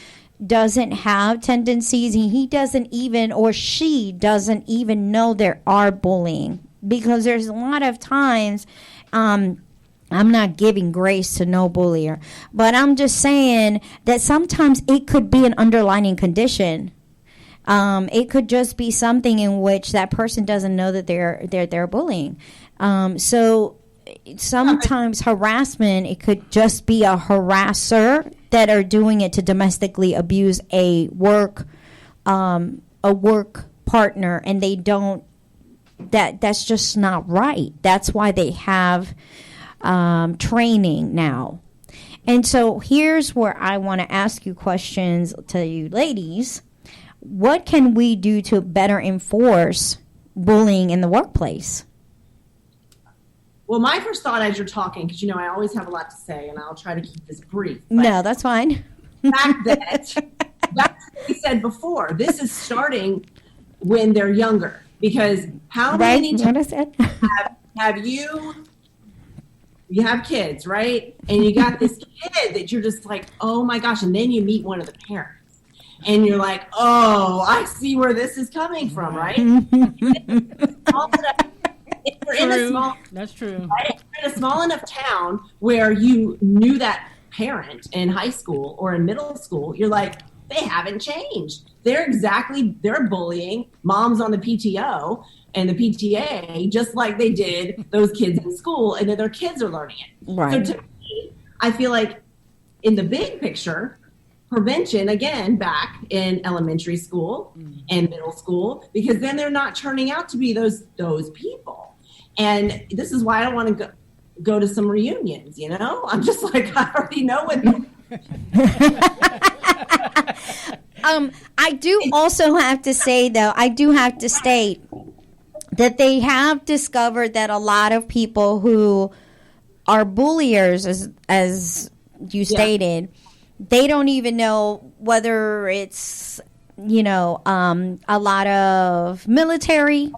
doesn't have tendencies, and he doesn't even, or she doesn't even know there are bullying, because there's a lot of times, I'm not giving grace to no bullier, but I'm just saying that sometimes it could be an underlying condition. It could just be something in which that person doesn't know that they're bullying. So sometimes harassment, it could just be a harasser that are doing it to domestically abuse a work partner, and they don't. That's just not right. That's why they have training now. And so here's where I want to ask you questions to you ladies. What can we do to better enforce bullying in the workplace? Well, my first thought as you're talking, because I always have a lot to say, and I'll try to keep this brief. No, that's fine. That's what we said before. This is starting when they're younger, because how many times have you have kids, right? And you got this kid that you're just like, oh my gosh, and then you meet one of the parents. And you're like, oh, I see where this is coming from, right? That's true. Right? If you're in a small enough town where you knew that parent in high school or in middle school, you're like, they haven't changed. They're bullying moms on the PTO and the PTA just like they did those kids in school, and then their kids are learning it. Right. So to me, I feel like in the big picture, prevention, again, back in elementary school and middle school, because then they're not turning out to be those people. And this is why I don't want to go to some reunions, you know? I'm just like, I already know what. I do also have to say, though, I do have to state that they have discovered that a lot of people who are bulliers, as you stated, they don't even know whether it's, a lot of military.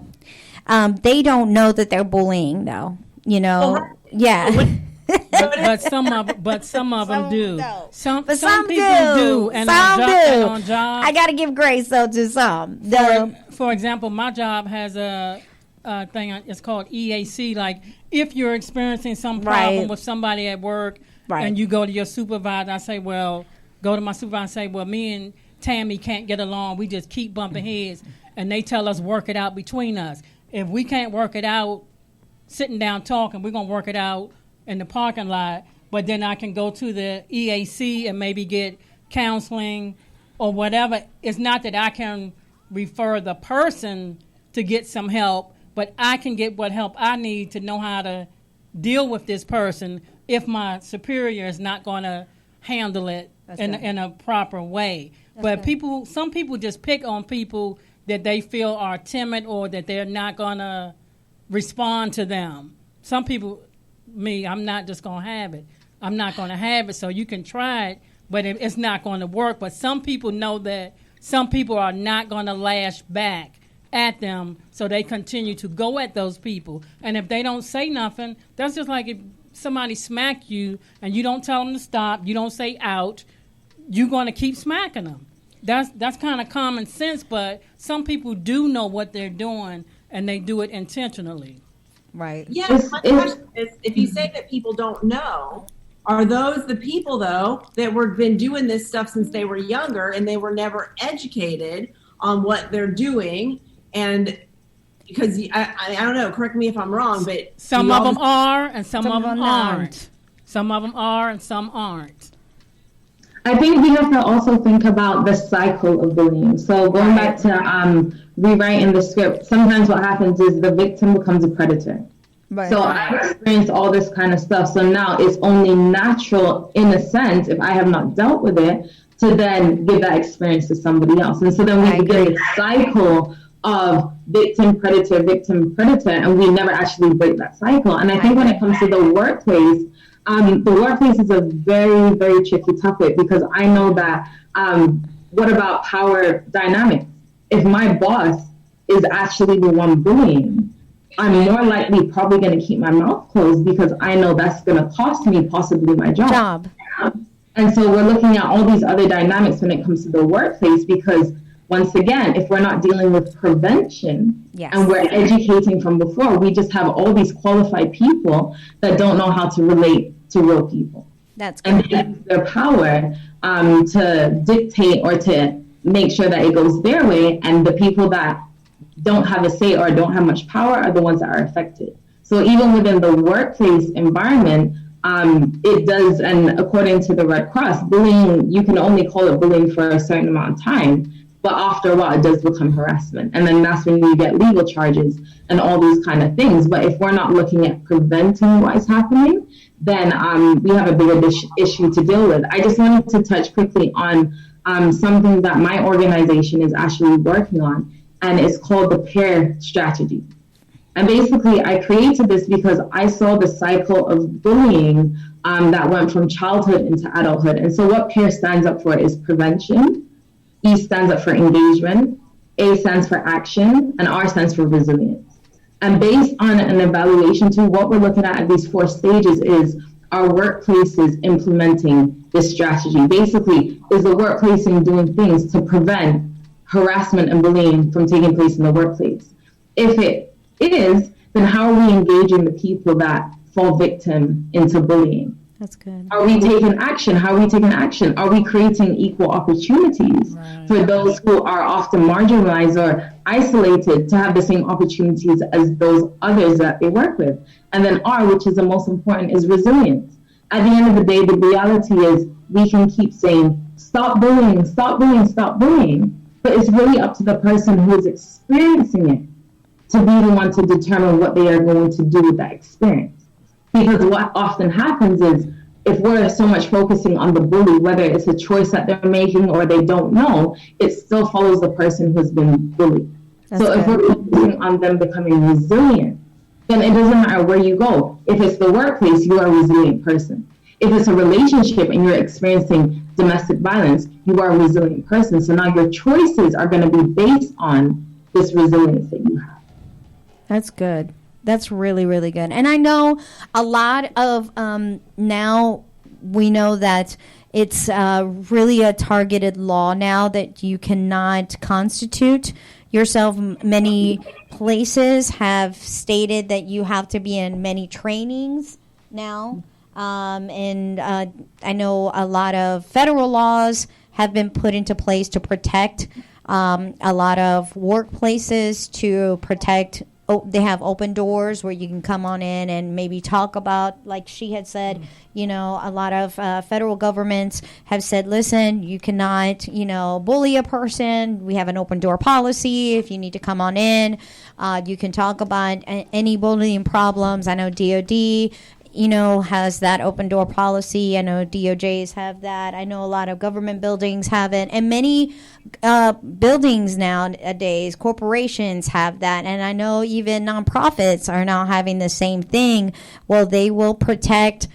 They don't know that they're bullying, though. Yeah. But some of them do. Some people do. And some do. And on jobs, I got to give grace though to some. For example, my job has a thing. It's called EAC. Like if you're experiencing some problem with somebody at work, and you go to your supervisor, I say, well, go to my supervisor and say, well, me and Tammy can't get along. We just keep bumping heads, and they tell us work it out between us. If we can't work it out, sitting down talking, we're gonna work it out in the parking lot, but then I can go to the EAC and maybe get counseling or whatever. It's not that I can refer the person to get some help, but I can get what help I need to know how to deal with this person if my superior is not going to handle it in a proper way. But some people just pick on people that they feel are timid or that they're not going to respond to them. Some people... I'm not just going to have it. I'm not going to have it, so you can try it, but it's not going to work. But some people know that some people are not going to lash back at them, so they continue to go at those people. And if they don't say nothing, that's just like if somebody smack you and you don't tell them to stop, you don't say out, you're going to keep smacking them. That's kind of common sense, but some people do know what they're doing, and they do it intentionally. Right. Yeah, my question is, if you say that people don't know, are those the people, though, that were been doing this stuff since they were younger and they were never educated on what they're doing? And because I don't know, correct me if I'm wrong, but some of them are and some of them aren't. Some of them are and some aren't. I think we have to also think about the cycle of bullying. So going back to rewriting the script, sometimes what happens is the victim becomes a predator. Right. So I've experienced all this kind of stuff. So now it's only natural, in a sense, if I have not dealt with it, to then give that experience to somebody else. And so then we begin a cycle of victim, predator, and we never actually break that cycle. And I think when it comes to the workplace is a very, very tricky topic, because I know that what about power dynamics? If my boss is actually the one bullying, I'm more likely probably going to keep my mouth closed, because I know that's going to cost me possibly my job. And so we're looking at all these other dynamics when it comes to the workplace, because once again, if we're not dealing with prevention and we're educating from before, we just have all these qualified people that don't know how to relate to real people. That's good. And they use their power to dictate or to make sure that it goes their way, and the people that don't have a say or don't have much power are the ones that are affected. So even within the workplace environment, it does, and according to the Red Cross, bullying, you can only call it bullying for a certain amount of time, but after a while it does become harassment. And then that's when you get legal charges and all these kind of things. But if we're not looking at preventing what is happening, then we have a bigger issue to deal with. I just wanted to touch quickly on something that my organization is actually working on, and it's called the PAIR strategy. And basically, I created this because I saw the cycle of bullying that went from childhood into adulthood. And so what PAIR stands up for is prevention, E stands up for engagement, A stands for action, and R stands for resilience. And based on an evaluation tool, what we're looking at these 4 stages is, are workplaces implementing this strategy? Basically, is the workplace doing things to prevent harassment and bullying from taking place in the workplace? If it is, then how are we engaging the people that fall victim into bullying? That's good. Are we taking action? How are we taking action? Are we creating equal opportunities for those who are often marginalized or isolated to have the same opportunities as those others that they work with? And then R, which is the most important, is resilience. At the end of the day, the reality is we can keep saying, stop bullying, stop bullying, stop bullying. But it's really up to the person who is experiencing it to be the one to determine what they are going to do with that experience. Because what often happens is, if we're so much focusing on the bully, whether it's a choice that they're making or they don't know, it still follows the person who's been bullied. So if we're focusing on them becoming resilient, then it doesn't matter where you go. If it's the workplace, you are a resilient person. If it's a relationship and you're experiencing domestic violence, you are a resilient person. So now your choices are going to be based on this resilience that you have. That's good. That's really, really good. And I know a lot of now we know that it's really a targeted law now that you cannot constitute yourself. Many places have stated that you have to be in many trainings now. And I know a lot of federal laws have been put into place to protect a lot of workplaces, to protect. They have open doors where you can come on in and maybe talk about, like she had said, you know, a lot of federal governments have said, listen, you cannot, you know, bully a person. We have an open door policy. If you need to come on in, you can talk about any bullying problems. I know DOD, you know, has that open door policy. I know DOJs have that. I know a lot of government buildings have it. And many buildings nowadays, corporations have that. And I know even nonprofits are now having the same thing. Well, they will protect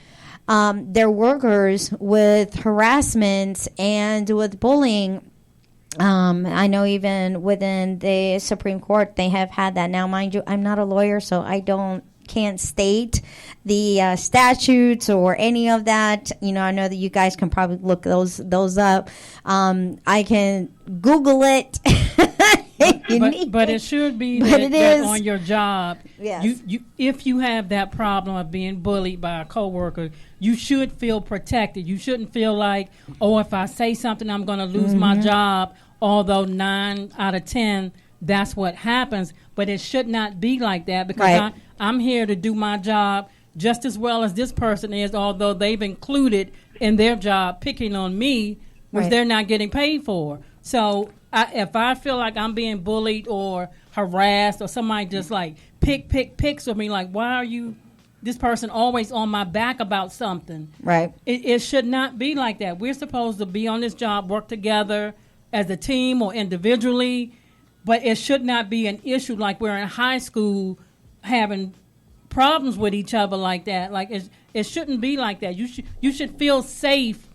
their workers with harassment and with bullying. I know even within the Supreme Court, they have had that. Now, mind you, I'm not a lawyer, so can't state the statutes or any of that. You know, I know that you guys can probably look those up. I can Google it. But it should be that on your job. Yes. You if you have that problem of being bullied by a coworker, you should feel protected. You shouldn't feel like, oh, if I say something, I'm going to lose my job. Although 9 out of 10, that's what happens. But it should not be like that, because I'm here to do my job just as well as this person is, although they've included in their job picking on me, which they're not getting paid for. So if I feel like I'm being bullied or harassed, or somebody just like picks with me, like, why are you, this person always on my back about something? Right. It should not be like that. We're supposed to be on this job, work together as a team or individually, but it should not be an issue like we're in high school having problems with each other like that. Like, it shouldn't be like that. You should feel safe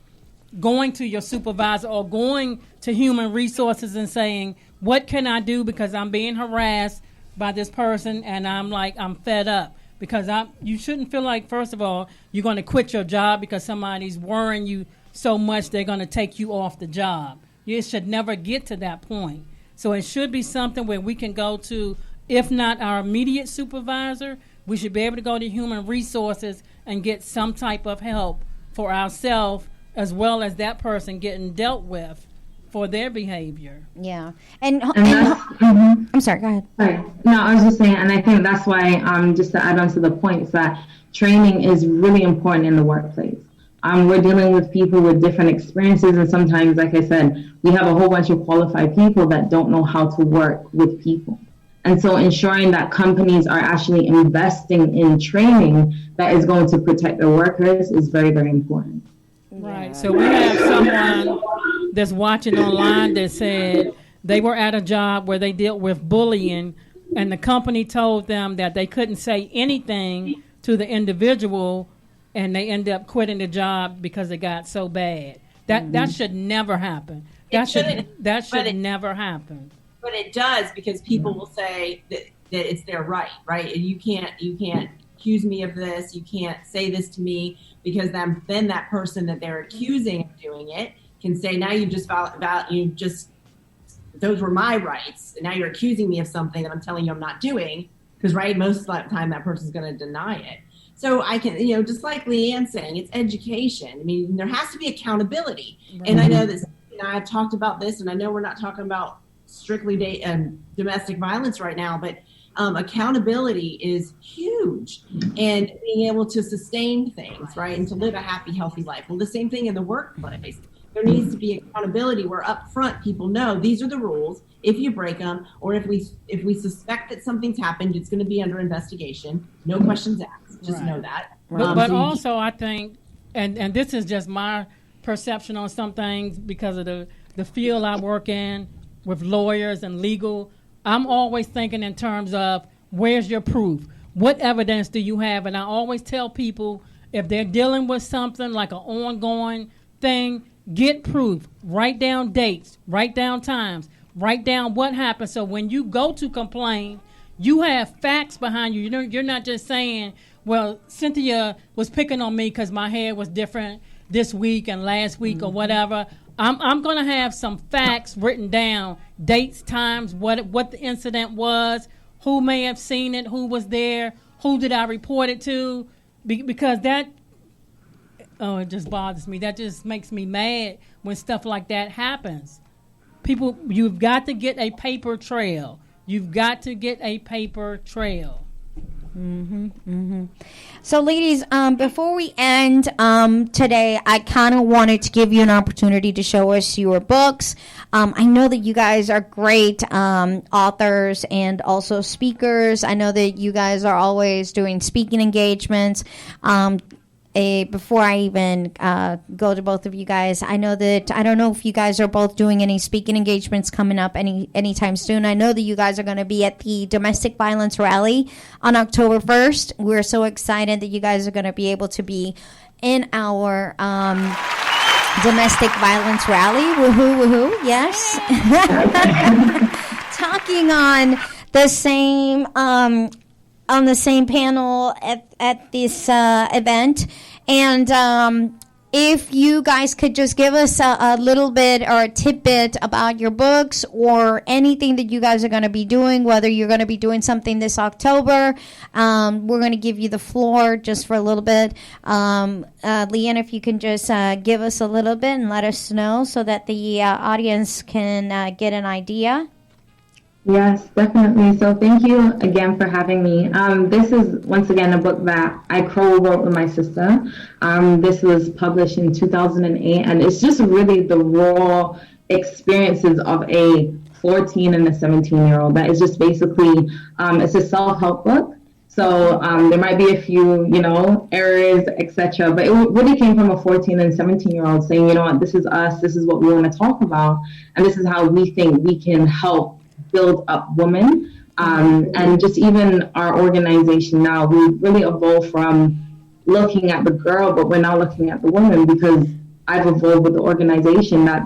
going to your supervisor or going to human resources and saying, what can I do, because I'm being harassed by this person and I'm fed up. Because you shouldn't feel like, first of all, you're going to quit your job because somebody's worrying you so much they're going to take you off the job. It should never get to that point. So it should be something where we can go to, if not our immediate supervisor, we should be able to go to human resources and get some type of help for ourselves, as well as that person getting dealt with for their behavior. Yeah. I'm sorry, go ahead. Sorry. No, I was just saying, and I think that's why, just to add on to the points, that training is really important in the workplace. We're dealing with people with different experiences, and sometimes, like I said, we have a whole bunch of qualified people that don't know how to work with people. And so ensuring that companies are actually investing in training that is going to protect their workers is very, very important. Right. So we have someone that's watching online that said they were at a job where they dealt with bullying, and the company told them that they couldn't say anything to the individual, and they ended up quitting the job because it got so bad. That should never happen. That should never happen. But it does, because people will say that it's their right? And you can't accuse me of this. You can't say this to me, because then that person that they're accusing of doing it can say, now those were my rights, and now you're accusing me of something that I'm telling you I'm not doing, because most of the time that person's going to deny it. So I can, just like Leanne's saying, it's education. I mean, there has to be accountability. Right. And I know that I've talked about this, and I know we're not talking about strictly domestic violence right now, but accountability is huge, and being able to sustain things, right, and to live a happy, healthy life. Well, the same thing in the workplace. There needs to be accountability where up front people know these are the rules. if you break them, or if we suspect that something's happened, it's going to be under investigation. No questions asked. Just know that. But also, I think, and this is just my perception on some things because of the field I work in with lawyers and legal. I'm always thinking in terms of where's your proof? What evidence do you have? And I always tell people if they're dealing with something like an ongoing thing, get proof. Write down dates. Write down times. Write down what happened. So when you go to complain, you have facts behind you. You're not just saying, well, Cynthia was picking on me because my hair was different this week and last week or whatever. I'm going to have some facts written down, dates, times, what the incident was, who may have seen it, who was there, who did I report it to, because that, it just bothers me. That just makes me mad when stuff like that happens. People, you've got to get a paper trail. You've got to get a paper trail. So, ladies, before we end today, I kind of wanted to give you an opportunity to show us your books. I know that you guys are great authors and also speakers. I know that you guys are always doing speaking engagements. Before I even go to both of you guys, I know that I don't know if you guys are both doing any speaking engagements coming up anytime soon. I know that you guys are going to be at the domestic violence rally on October 1st. We're so excited that you guys are going to be able to be in our domestic violence rally. Woohoo, woohoo, yes. Talking on the same panel at this event. And if you guys could just give us a little bit or a tidbit about your books or anything that you guys are going to be doing, whether you're going to be doing something this October. We're going to give you the floor just for a little bit. Leanne, if you can just give us a little bit and let us know so that the audience can get an idea. Yes, definitely. So thank you again for having me. This is, once again, a book that I co-wrote with my sister. This was published in 2008, and it's just really the raw experiences of a 14 and a 17-year-old. That is just basically, it's a self-help book. So there might be a few, errors, etc. But it really came from a 14 and 17-year-old saying, you know what, this is us, this is what we want to talk about, and this is how we think we can help build up women. And just even our organization now, we really evolved from looking at the girl, but we're now looking at the woman, because I've evolved with the organization that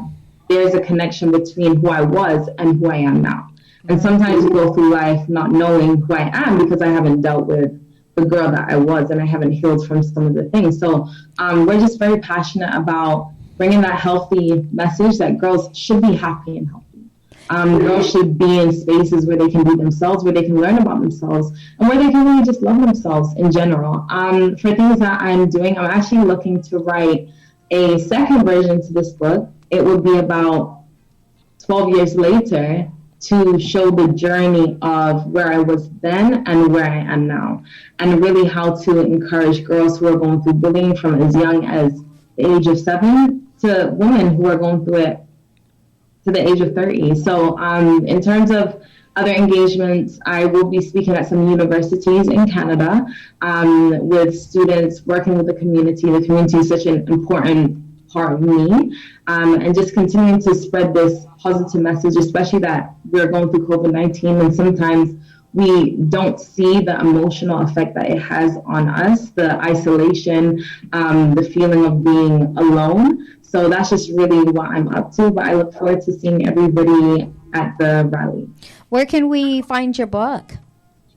there's a connection between who I was and who I am now. And sometimes you go through life not knowing who I am because I haven't dealt with the girl that I was and I haven't healed from some of the things. So we're just very passionate about bringing that healthy message that girls should be happy and healthy. Girls should be in spaces where they can be themselves, where they can learn about themselves, and where they can really just love themselves in general. For things that I'm doing, I'm actually looking to write a second version to this book. It would be about 12 years later to show the journey of where I was then and where I am now, and really how to encourage girls who are going through bullying from as young as the age of 7 to women who are going through it to the age of 30. So in terms of other engagements, I will be speaking at some universities in Canada with students working with the community. The community is such an important part of me, and just continuing to spread this positive message, especially that we're going through COVID-19, and sometimes we don't see the emotional effect that it has on us, the isolation, the feeling of being alone. So that's just really what I'm up to, but I look forward to seeing everybody at the rally. Where can we find your book?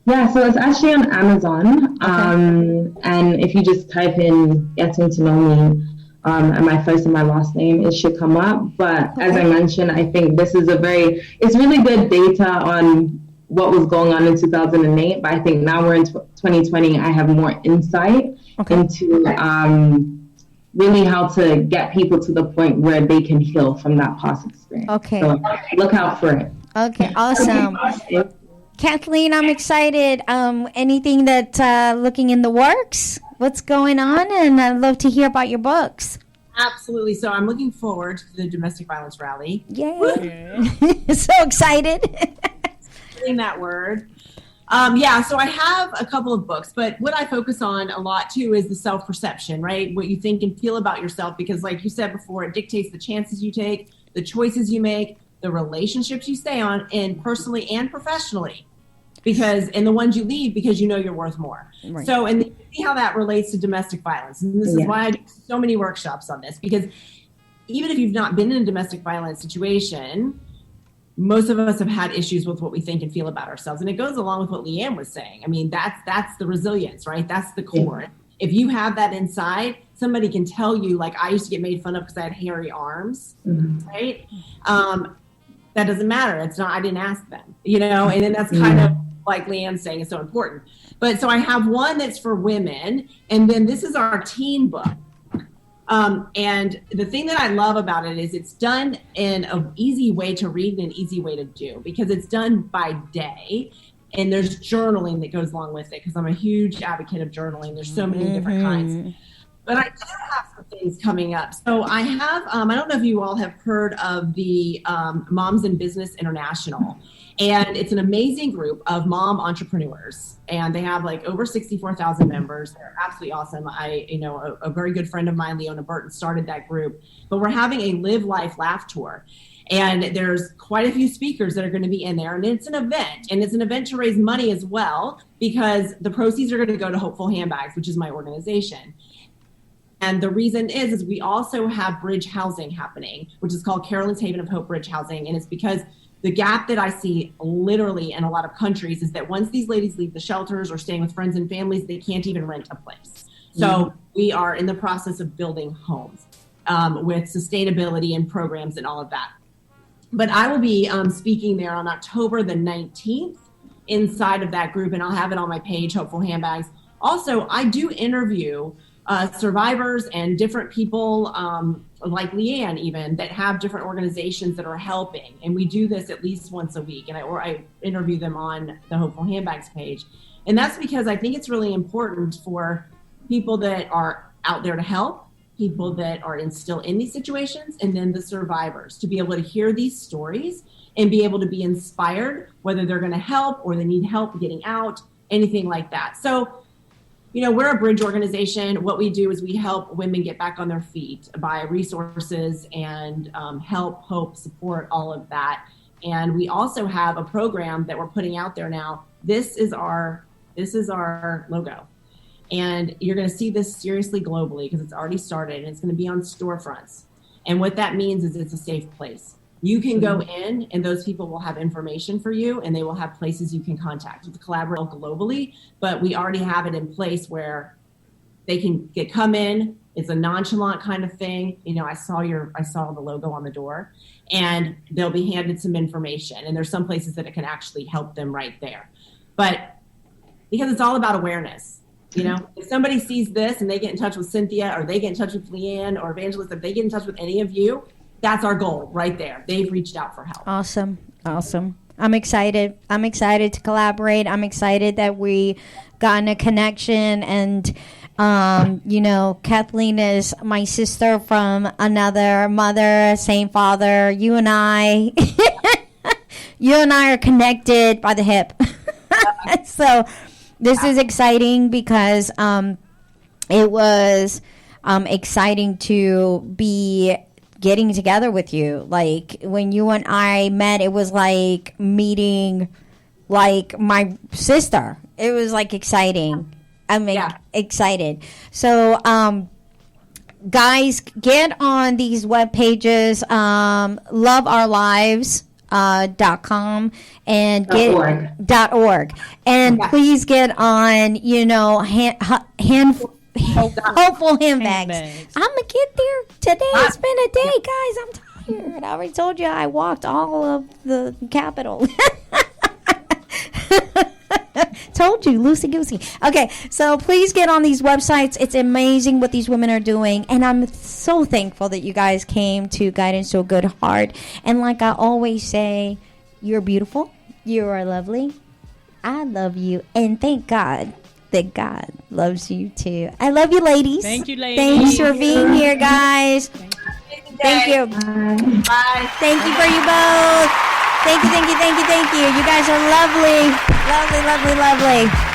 Yeah, so it's actually on Amazon. Okay. And if you just type in Getting to Know Me, and my first and my last name, it should come up. But as I mentioned, I think this is it's really good data on what was going on in 2008. But I think now we're in 2020, I have more insight into really how to get people to the point where they can heal from that past experience. Okay. So look out for it. Okay, awesome. Kathleen, I'm excited. Anything that looking in the works? What's going on? And I'd love to hear about your books. Absolutely. So I'm looking forward to the domestic violence rally. Yay. So excited. Saying that word. So I have a couple of books, but what I focus on a lot too is the self-perception, right? What you think and feel about yourself, because like you said before, it dictates the chances you take, the choices you make, the relationships you stay on, and personally and professionally, and the ones you leave because you know you're worth more. Right. So, and you see how that relates to domestic violence. And this is why I do so many workshops on this, because even if you've not been in a domestic violence situation, most of us have had issues with what we think and feel about ourselves. And it goes along with what Leanne was saying. I mean, that's the resilience, right? That's the core. If you have that inside, somebody can tell you, like, I used to get made fun of because I had hairy arms, right? That doesn't matter. It's not, I didn't ask them, and then that's kind of like Leanne's saying, is so important. But so I have one that's for women, and then this is our teen book. And the thing that I love about it is it's done in an easy way to read and an easy way to do, because it's done by day, and there's journaling that goes along with it, because I'm a huge advocate of journaling. There's so many different kinds. But I do have some things coming up. So I have, I don't know if you all have heard of the Moms in Business International. And it's an amazing group of mom entrepreneurs. And they have like over 64,000 members. They're absolutely awesome. A very good friend of mine, Leona Burton, started that group. But we're having a Live Life Laugh Tour. And there's quite a few speakers that are going to be in there. And it's an event. And it's an event to raise money as well, because the proceeds are going to go to Hopeful Handbags, which is my organization. And the reason is we also have bridge housing happening, which is called Carolyn's Haven of Hope Bridge Housing. And it's because the gap that I see literally in a lot of countries is that once these ladies leave the shelters or staying with friends and families, they can't even rent a place. So we are in the process of building homes with sustainability and programs and all of that. But I will be speaking there on October the 19th inside of that group, and I'll have it on my page, Hopeful Handbags. Also, I do interview survivors and different people like Leanne even, that have different organizations that are helping. And we do this at least once a week. And I interview them on the Hopeful Handbags page. And that's because I think it's really important for people that are out there to help, people that are still in these situations, and then the survivors, to be able to hear these stories and be able to be inspired, whether they're going to help or they need help getting out, anything like that. So, we're a bridge organization. What we do is we help women get back on their feet by resources and help, hope, support, all of that. And we also have a program that we're putting out there now. This is our logo. And you're going to see this seriously globally, because it's already started, and it's going to be on storefronts. And what that means is it's a safe place. You can go in, and those people will have information for you, and they will have places you can contact with collaborate globally. But we already have it in place where they can come in. It's a nonchalant kind of thing. I saw the logo on the door, and they'll be handed some information. And there's some places that it can actually help them right there. But because it's all about awareness, if somebody sees this and they get in touch with Cynthia, or they get in touch with Leanne or Evangelist, if they get in touch with any of you, that's our goal right there. They've reached out for help. Awesome. I'm excited to collaborate. I'm excited that we gotten a connection, and Kathleen is my sister from another mother, same father. You and I are connected by the hip. So this is exciting, because it was exciting to be getting together with you. Like, when you and I met, it was like meeting like my sister. It was like exciting. I'm excited. So guys, get on these web pages, loveourlives.com and get .org, and please get on Hopeful Handbags. I'm gonna get there today. It's been a day, guys. I'm tired. I already told you I walked all of the Capitol. Told you, loosey goosey. Okay, so please get on these websites. It's amazing what these women are doing, and I'm so thankful that you guys came to Guidance to a Good Heart. And like I always say, you're beautiful, you are lovely, I love you, and thank God that God loves you too. I love you, ladies. Thank you, ladies. Thanks for being here, guys. Thank you. Bye. Thank you for you both. Thank you. You guys are lovely. Lovely.